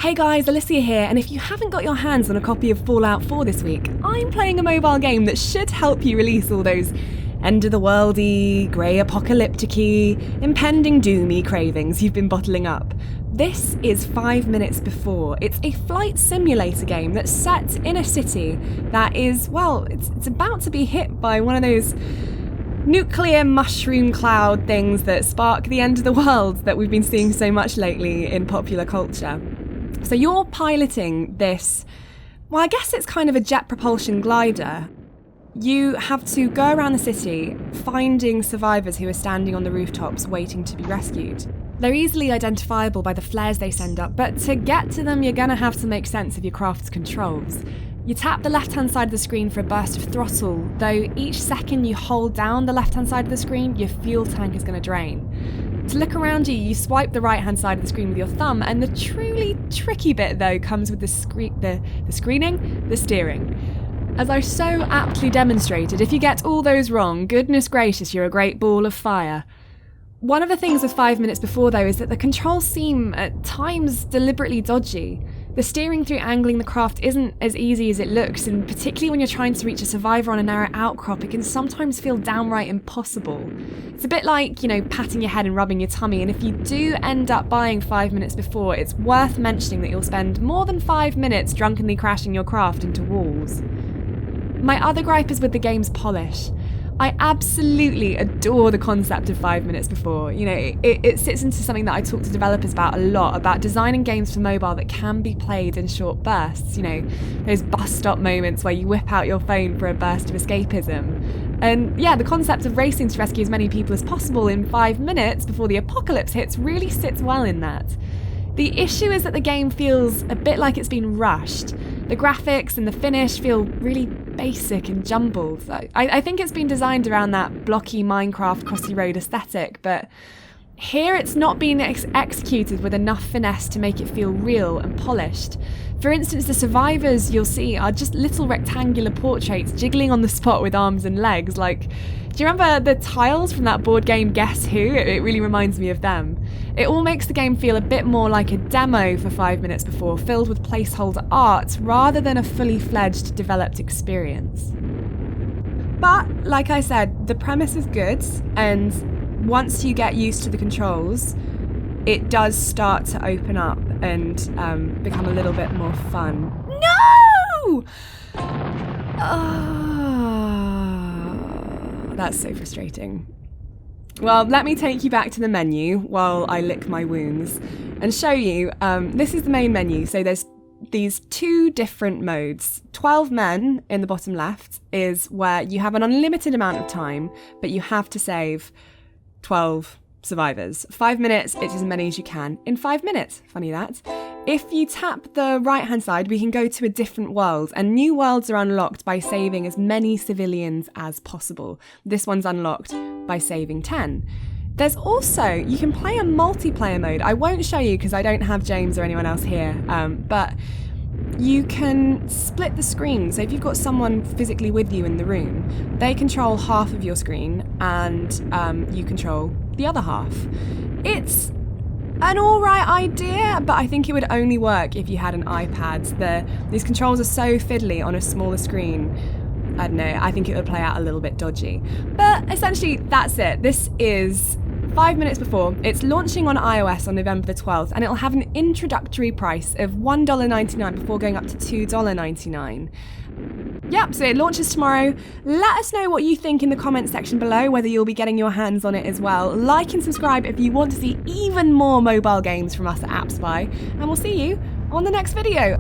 Hey guys, Alysia here, and if you haven't got your hands on a copy of Fallout 4 this week, I'm playing a mobile game that should help you release all those end-of-the-worldy, grey apocalyptic-y, impending doomy cravings you've been bottling up. This is 5 minutes before. It's a flight simulator game that's set in a city that is, well, it's about to be hit by one of those nuclear mushroom cloud things that spark the end of the world that we've been seeing so much lately in popular culture. So you're piloting this, well, I guess it's kind of a jet propulsion glider. You have to go around the city finding survivors who are standing on the rooftops waiting to be rescued. They're easily identifiable by the flares they send up, but to get to them you're going to have to make sense of your craft's controls. You tap the left-hand side of the screen for a burst of throttle, though each second you hold down the left-hand side of the screen, your fuel tank is going to drain. To look around you, you swipe the right-hand side of the screen with your thumb, and the truly tricky bit, though, comes with the steering. As I so aptly demonstrated, if you get all those wrong, goodness gracious, you're a great ball of fire. One of the things with 5 minutes before, though, is that the controls seem, at times, deliberately dodgy. The steering through angling the craft isn't as easy as it looks, and particularly when you're trying to reach a survivor on a narrow outcrop, it can sometimes feel downright impossible. It's a bit like, patting your head and rubbing your tummy, and if you do end up buying 5 minutes before, it's worth mentioning that you'll spend more than 5 minutes drunkenly crashing your craft into walls. My other gripe is with the game's polish. I absolutely adore the concept of 5 minutes before. It sits into something that I talk to developers about a lot, about designing games for mobile that can be played in short bursts. Those bus stop moments where you whip out your phone for a burst of escapism. And yeah, the concept of racing to rescue as many people as possible in 5 minutes before the apocalypse hits really sits well in that. The issue is that the game feels a bit like it's been rushed. The graphics and the finish feel really basic and jumbled. I think it's been designed around that blocky Minecraft crossy road aesthetic, but here it's not been executed with enough finesse to make it feel real and polished. For instance, the survivors you'll see are just little rectangular portraits jiggling on the spot with arms and legs. Do you remember the tiles from that board game Guess Who? It really reminds me of them. It all makes the game feel a bit more like a demo for 5 minutes before, filled with placeholder art rather than a fully fledged developed experience. But, like I said, the premise is good, and once you get used to the controls, it does start to open up and become a little bit more fun. No! That's so frustrating. Well, let me take you back to the menu while I lick my wounds and show you. This is the main menu. So there's these two different modes. 12 men in the bottom left is where you have an unlimited amount of time, but you have to save 12 survivors. 5 minutes, it's as many as you can in 5 minutes. Funny that. If you tap the right-hand side, we can go to a different world, and new worlds are unlocked by saving as many civilians as possible. This one's unlocked by saving 10. There's also, you can play a multiplayer mode. I won't show you because I don't have James or anyone else here, but you can split the screen. So if you've got someone physically with you in the room, they control half of your screen and you control the other half. It's an alright idea, but I think it would only work if you had an iPad. These controls are so fiddly on a smaller screen. I don't know, I think it would play out a little bit dodgy. But essentially, that's it. This is 5 minutes before. It's launching on iOS on November the 12th, and it'll have an introductory price of $1.99 before going up to $2.99. Yep, so it launches tomorrow. Let us know what you think in the comments section below, whether you'll be getting your hands on it as well. Like and subscribe if you want to see even more mobile games from us at AppSpy, and we'll see you on the next video.